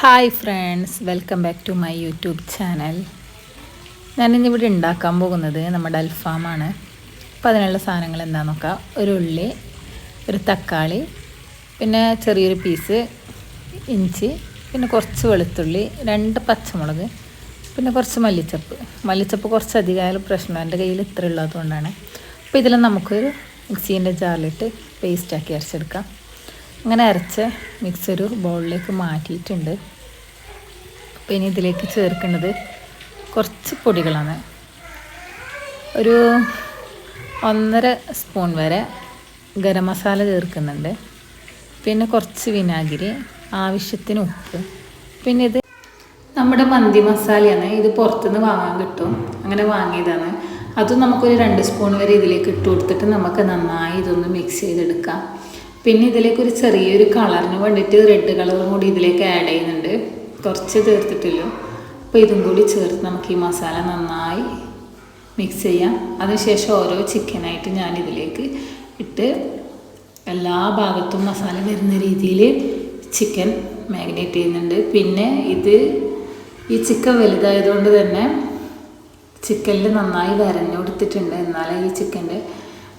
Hi friends, welcome back to my YouTube channel. ഞാനിന്നിവിടെ ഉണ്ടാക്കാൻ പോകുന്നത് നമ്മുടെ അൽഫാമാണ്. അപ്പോൾ അതിനുള്ള സാധനങ്ങൾ എന്താണെന്ന് നോക്കാം. ഒരു ഉള്ളി, ഒരു തക്കാളി, പിന്നെ ചെറിയൊരു പീസ് ഇഞ്ചി, പിന്നെ കുറച്ച് വെളുത്തുള്ളി, 2 പച്ചമുളക്, പിന്നെ കുറച്ച് മല്ലിച്ചപ്പ് കുറച്ച് അധികമായാലും പ്രശ്നം, എൻ്റെ കയ്യിൽ ഇത്ര ഉള്ളതുകൊണ്ടാണ്. അപ്പോൾ ഇതിൽ നമുക്കൊരു മിക്സീൻ്റെ ജാറിലിട്ട് പേസ്റ്റാക്കി അരച്ചെടുക്കാം. അങ്ങനെ അരച്ച മിക്സ് ഒരു ബൗളിലേക്ക് മാറ്റിയിട്ടുണ്ട്. അപ്പോൾ ഇനി ഇതിലേക്ക് ചേർക്കുന്നത് കുറച്ച് പൊടികളാണ്. ഒരു 1.5 സ്പൂൺ വരെ ഗരം മസാല ചേർക്കുന്നുണ്ട്. പിന്നെ കുറച്ച് വിനാഗിരി, ആവശ്യത്തിന് ഉപ്പ്. പിന്നെ ഇത് നമ്മുടെ മന്തി മസാലയാണ്. ഇത് പുറത്തുനിന്ന് വാങ്ങാൻ കിട്ടും, അങ്ങനെ വാങ്ങിയതാണ്. അതും നമുക്കൊരു 2 സ്പൂൺ വരെ ഇതിലേക്ക് ഇട്ട് കൊടുത്തിട്ട് നമുക്ക് നന്നായി ഇതൊന്ന് മിക്സ് ചെയ്തെടുക്കാം. പിന്നെ ഇതിലേക്ക് ഒരു ചെറിയൊരു കളറിന് വേണ്ടിയിട്ട് റെഡ് കളറും കൂടി ഇതിലേക്ക് ആഡ് ചെയ്യുന്നുണ്ട്. കുറച്ച് ചേർത്തിട്ടില്ലോ. അപ്പോൾ ഇതും കൂടി ചേർത്ത് നമുക്ക് ഈ മസാല നന്നായി മിക്സ് ചെയ്യാം. അതിനുശേഷം ഓരോ ചിക്കനായിട്ട് ഞാനിതിലേക്ക് ഇട്ട് എല്ലാ ഭാഗത്തും മസാല വരുന്ന രീതിയിൽ ചിക്കൻ മാഗ്നേറ്റ് ചെയ്യുന്നുണ്ട്. പിന്നെ ഈ ചിക്കൻ വലുതായതുകൊണ്ട് തന്നെ ചിക്കനിൽ നന്നായി വരഞ്ഞു കൊടുത്തിട്ടുണ്ട്. എന്നാലേ ഈ ചിക്കൻ്റെ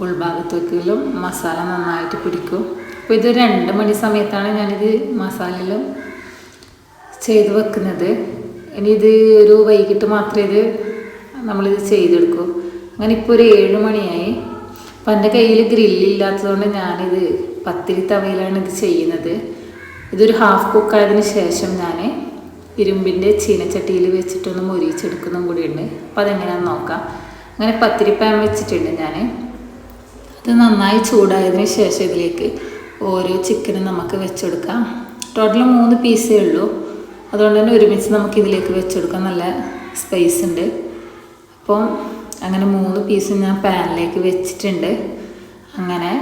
ഉൾഭാഗത്തേക്കെല്ലാം മസാല നന്നായിട്ട് പിടിക്കും. അപ്പോൾ ഇത് 2 മണി സമയത്താണ് ഞാനിത് മസാലയെല്ലാം ചെയ്ത് വെക്കുന്നത്. ഇനി ഇത് ഒരു വൈകിട്ട് മാത്രമേ നമ്മളിത് ചെയ്തെടുക്കൂ. അങ്ങനെ ഇപ്പോൾ ഒരു 7 മണിയായി. അപ്പം എൻ്റെ കയ്യിൽ ഗ്രില്ലില്ലാത്തതുകൊണ്ട് ഞാനിത് പത്തിരി തവയിലാണ് ഇത് ചെയ്യുന്നത്. ഇതൊരു ഹാഫ് കുക്കായതിന് ശേഷം ഞാൻ ഇരുമ്പിൻ്റെ ചീനച്ചട്ടിയിൽ വെച്ചിട്ടൊന്ന് മൊരിച്ചെടുക്കുന്നതും കൂടിയുണ്ട്. അപ്പോൾ അതെങ്ങനെയാണെന്ന് നോക്കാം. അങ്ങനെ പത്തിരി പാൻ വെച്ചിട്ടുണ്ട് ഞാൻ. ഇത് നന്നായി ചൂടായതിന് ശേഷം ഇതിലേക്ക് ഓരോ ചിക്കനും നമുക്ക് വെച്ചെടുക്കാം. ടോട്ടൽ 3 പീസേ ഉള്ളൂ, അതുകൊണ്ട് തന്നെ ഒരുമിച്ച് നമുക്ക് ഇതിലേക്ക് വെച്ചെടുക്കാം. നല്ല സ്പേസ് ഉണ്ട്. അപ്പം അങ്ങനെ 3 പീസ് ഞാൻ പാനിലേക്ക് വെച്ചിട്ടുണ്ട്. അങ്ങനെ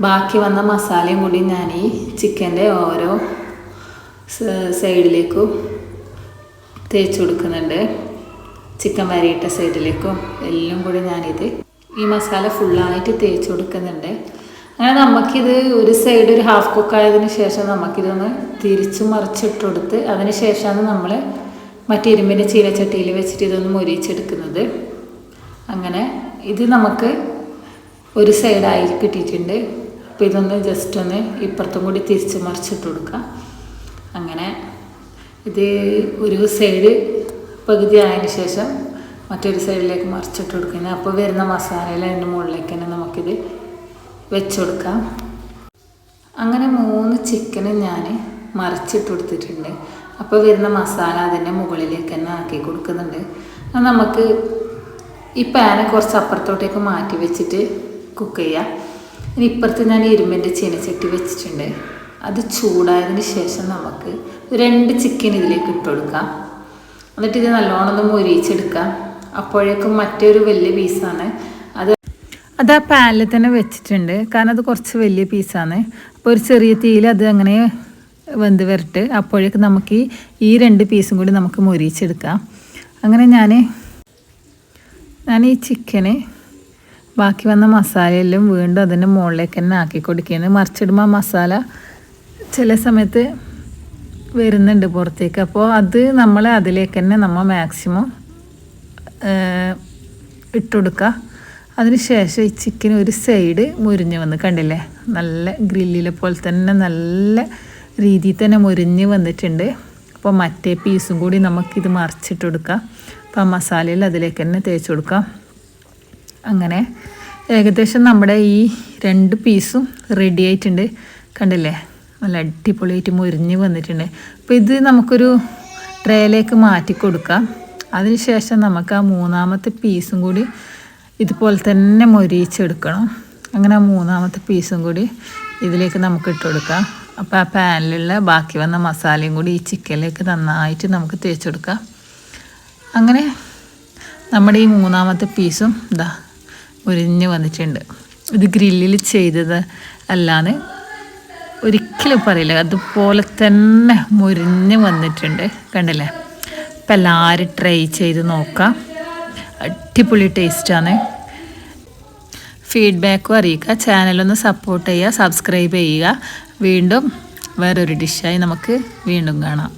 ബാക്കി വന്ന മസാലയും കൂടി ഞാൻ ഈ ചിക്കൻ്റെ ഓരോ സൈഡിലേക്കും തേച്ച് കൊടുക്കുന്നുണ്ട്. ചിക്കൻ വരയിട്ട സൈഡിലേക്കും എല്ലാം കൂടി ഞാനിത് ഈ മസാല ഫുള്ളായിട്ട് തേച്ച് കൊടുക്കുന്നുണ്ട്. അങ്ങനെ നമുക്കിത് ഒരു സൈഡ് ഒരു ഹാഫ് കുക്കായതിന് ശേഷം നമുക്കിതൊന്ന് തിരിച്ച് മറിച്ചിട്ട് കൊടുത്ത് അതിന് ശേഷമാണ് നമ്മൾ മറ്റേ ഇരുമ്പിൻ്റെ ചീനച്ചട്ടിയിൽ വെച്ചിട്ട് ഇതൊന്ന് മൊരിച്ചെടുക്കുന്നത്. അങ്ങനെ ഇത് നമുക്ക് ഒരു സൈഡായി കിട്ടിയിട്ടുണ്ട്. അപ്പോൾ ഇതൊന്ന് ജസ്റ്റ് ഒന്ന് ഇപ്പുറത്തും കൂടി തിരിച്ച് മറിച്ചിട്ട് കൊടുക്കാം. അങ്ങനെ ഇത് ഒരു സൈഡ് പകുതി ആയതിന് ശേഷം മറ്റൊരു സൈഡിലേക്ക് മറിച്ചിട്ട് കൊടുക്കുന്നത്. അപ്പോൾ വരുന്ന മസാലയിൽ അതിൻ്റെ മുകളിലേക്ക് തന്നെ നമുക്കിത് വെച്ച് കൊടുക്കാം. അങ്ങനെ 3 ചിക്കനും ഞാൻ മറിച്ചിട്ട് കൊടുത്തിട്ടുണ്ട്. അപ്പോൾ വരുന്ന മസാല അതിൻ്റെ മുകളിലേക്ക് തന്നെ ആക്കി കൊടുക്കുന്നുണ്ട്. നമുക്ക് ഈ പാന് കുറച്ച് അപ്പുറത്തോട്ടേക്ക് മാറ്റി വെച്ചിട്ട് കുക്ക് ചെയ്യാം. ഇനി ഇപ്പുറത്ത് ഞാൻ ഇരുമ്പിൻ്റെ ചീനച്ചട്ടി വെച്ചിട്ടുണ്ട്. അത് ചൂടായതിന് ശേഷം നമുക്ക് 2 ചിക്കൻ ഇതിലേക്ക് ഇട്ട് കൊടുക്കാം. എന്നിട്ട് ഇത് നല്ലോണം ഒന്ന് മൊരിച്ചെടുക്കാം. അപ്പോഴേക്കും മറ്റൊരു വലിയ പീസാണ് അത് ആ പാനിൽ തന്നെ വെച്ചിട്ടുണ്ട്. കാരണം അത് കുറച്ച് വലിയ പീസാണ്. അപ്പോൾ ഒരു ചെറിയ തീയിൽ അത് അങ്ങനെ വെന്ത് വരട്ട്. അപ്പോഴേക്കും നമുക്ക് ഈ 2 പീസും കൂടി നമുക്ക് മൊരിച്ചെടുക്കാം. അങ്ങനെ ഞാൻ ഈ ചിക്കന് ബാക്കി വന്ന മസാലയെല്ലാം വീണ്ടും അതിൻ്റെ മുകളിലേക്ക് തന്നെ ആക്കി കൊടുക്കുന്നത്. മറിച്ചിടുമ്പോൾ മസാല ചില സമയത്ത് വരുന്നുണ്ട് പുറത്തേക്ക്. അപ്പോൾ അത് നമ്മൾ അതിലേക്ക് തന്നെ നമ്മൾ മാക്സിമം ഇട്ടുകൊടുക്കുക. അതിന് ശേഷം ഈ ചിക്കൻ ഒരു സൈഡ് മുരിഞ്ഞ് വന്ന് കണ്ടില്ലേ, നല്ല ഗ്രില്ലിലെ പോലെ തന്നെ നല്ല രീതിയിൽ തന്നെ മുരിഞ്ഞ് വന്നിട്ടുണ്ട്. അപ്പോൾ മറ്റേ പീസും കൂടി നമുക്കിത് മറിച്ചിട്ട് കൊടുക്കാം. അപ്പോൾ ആ മസാലയിൽ അതിലേക്ക് തന്നെ തേച്ച് കൊടുക്കാം. അങ്ങനെ ഏകദേശം നമ്മുടെ ഈ 2 പീസും റെഡി ആയിട്ടുണ്ട്. കണ്ടില്ലേ, നല്ല അടിപൊളിയായിട്ട് മുരിഞ്ഞ് വന്നിട്ടുണ്ട്. അപ്പോൾ ഇത് നമുക്കൊരു ട്രേയിലേക്ക് മാറ്റി കൊടുക്കാം. അതിനുശേഷം നമുക്ക് ആ 3ാമത്തെ പീസും കൂടി ഇതുപോലെ തന്നെ മൊരിച്ചെടുക്കണം. അങ്ങനെ ആ 3ാമത്തെ പീസും കൂടി ഇതിലേക്ക് നമുക്ക് ഇട്ട് കൊടുക്കാം. അപ്പോൾ ആ പാനിലുള്ള ബാക്കി വന്ന മസാലയും കൂടി ഈ ചിക്കനിലേക്ക് നന്നായിട്ട് നമുക്ക് തേച്ച് കൊടുക്കാം. അങ്ങനെ നമ്മുടെ ഈ 3ാമത്തെ പീസും മുരിഞ്ഞ് വന്നിട്ടുണ്ട്. ഇത് ഗ്രില്ലിൽ ചെയ്തത് അല്ലാന്ന് ഒരിക്കലും പറയില്ല, അതുപോലെ തന്നെ മുരിഞ്ഞ് വന്നിട്ടുണ്ട്. കണ്ടില്ലേ. അപ്പം എല്ലാവരും ട്രൈ ചെയ്ത് നോക്കാം. അടിപൊളി ടേസ്റ്റാണ്. ഫീഡ്ബാക്കും അറിയിക്കുക. ചാനലൊന്ന് സപ്പോർട്ട് ചെയ്യുക, സബ്സ്ക്രൈബ് ചെയ്യുക. വീണ്ടും വേറൊരു ഡിഷായി നമുക്ക് വീണ്ടും കാണാം.